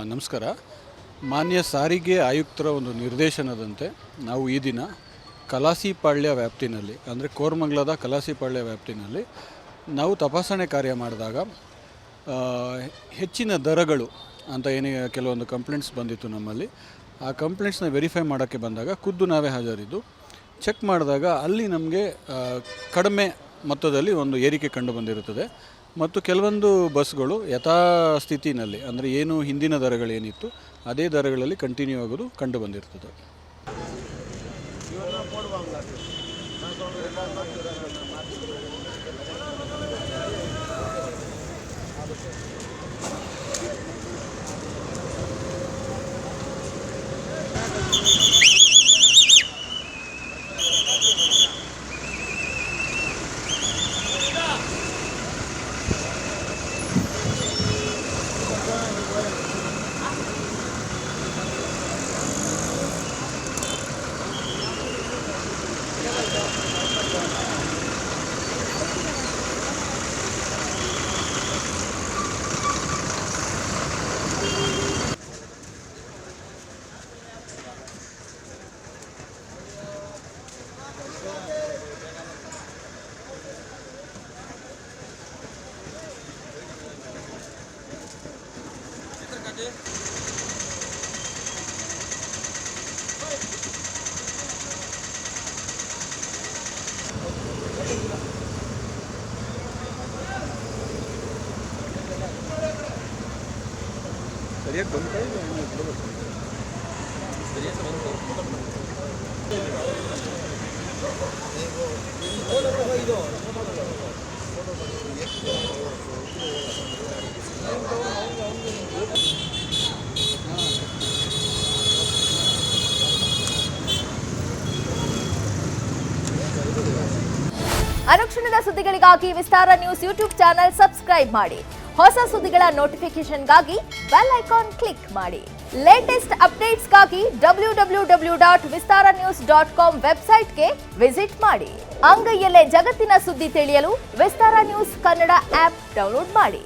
ನಮಸ್ಕಾರ. ಮಾನ್ಯ ಸಾರಿಗೆ ಆಯುಕ್ತರ ಒಂದು ನಿರ್ದೇಶನದಂತೆ ನಾವು ಈ ದಿನ ಕಲಾಸಿಪಾಳ್ಯ ವ್ಯಾಪ್ತಿನಲ್ಲಿ, ಅಂದರೆ ಕೋರಮಂಗಲದ ಕಲಾಸಿಪಾಳ್ಯ ವ್ಯಾಪ್ತಿನಲ್ಲಿ ನಾವು ತಪಾಸಣೆ ಕಾರ್ಯ ಮಾಡಿದಾಗ ಹೆಚ್ಚಿನ ದರಗಳು ಅಂತ ಏನೇ ಕೆಲವೊಂದು ಕಂಪ್ಲೇಂಟ್ಸ್ ಬಂದಿತ್ತು ನಮ್ಮಲ್ಲಿ. ಆ ಕಂಪ್ಲೇಂಟ್ಸ್ನ ವೆರಿಫೈ ಮಾಡೋಕ್ಕೆ ಬಂದಾಗ ಖುದ್ದು ನಾವೇ ಹಾಜರಿದ್ದು ಚೆಕ್ ಮಾಡಿದಾಗ ಅಲ್ಲಿ ನಮಗೆ ಕಡಿಮೆ ಮೊತ್ತದಲ್ಲಿ ಒಂದು ಏರಿಕೆ ಕಂಡು ಬಂದಿರುತ್ತದೆ ಮತ್ತು ಕೆಲವೊಂದು ಬಸ್ಗಳು ಯಥಾಸ್ಥಿತಿನಲ್ಲಿ, ಅಂದರೆ ಏನು ಹಿಂದಿನ ದರಗಳೇನಿತ್ತು ಅದೇ ದರಗಳಲ್ಲಿ ಕಂಟಿನ್ಯೂ ಆಗೋದು ಕಂಡು ಬಂದಿರ್ತದೆ. ಸರಿಯಾಗಿ ಬಂತು. ಅನುಕ್ಷಣದ ಸುದ್ದಿಗಳಿಗಾಗಿ ವಿಸ್ತಾರ ನ್ಯೂಸ್ ಯೂಟ್ಯೂಬ್ ಚಾನೆಲ್ ಸಬ್ಸ್ಕ್ರೈಬ್ ಮಾಡಿ. ಹೊಸ ಸುದ್ದಿಗಳ ನೋಟಿಫಿಕೇಶನ್ಗಾಗಿ ಬೆಲ್ ಐಕಾನ್ ಕ್ಲಿಕ್ ಮಾಡಿ. ಲೇಟೆಸ್ಟ್ ಅಪ್ಡೇಟ್ಸ್ಗಾಗಿ www.vistaranews.com ವೆಬ್ಸೈಟ್ಗೆ ವಿಸಿಟ್ ಮಾಡಿ. ಅಂಗೈಯಲ್ಲೇ ಜಗತ್ತಿನ ಸುದ್ದಿ ತಿಳಿಯಲು ವಿಸ್ತಾರ ನ್ಯೂಸ್ ಕನ್ನಡ ಆಪ್ ಡೌನ್ಲೋಡ್ ಮಾಡಿ.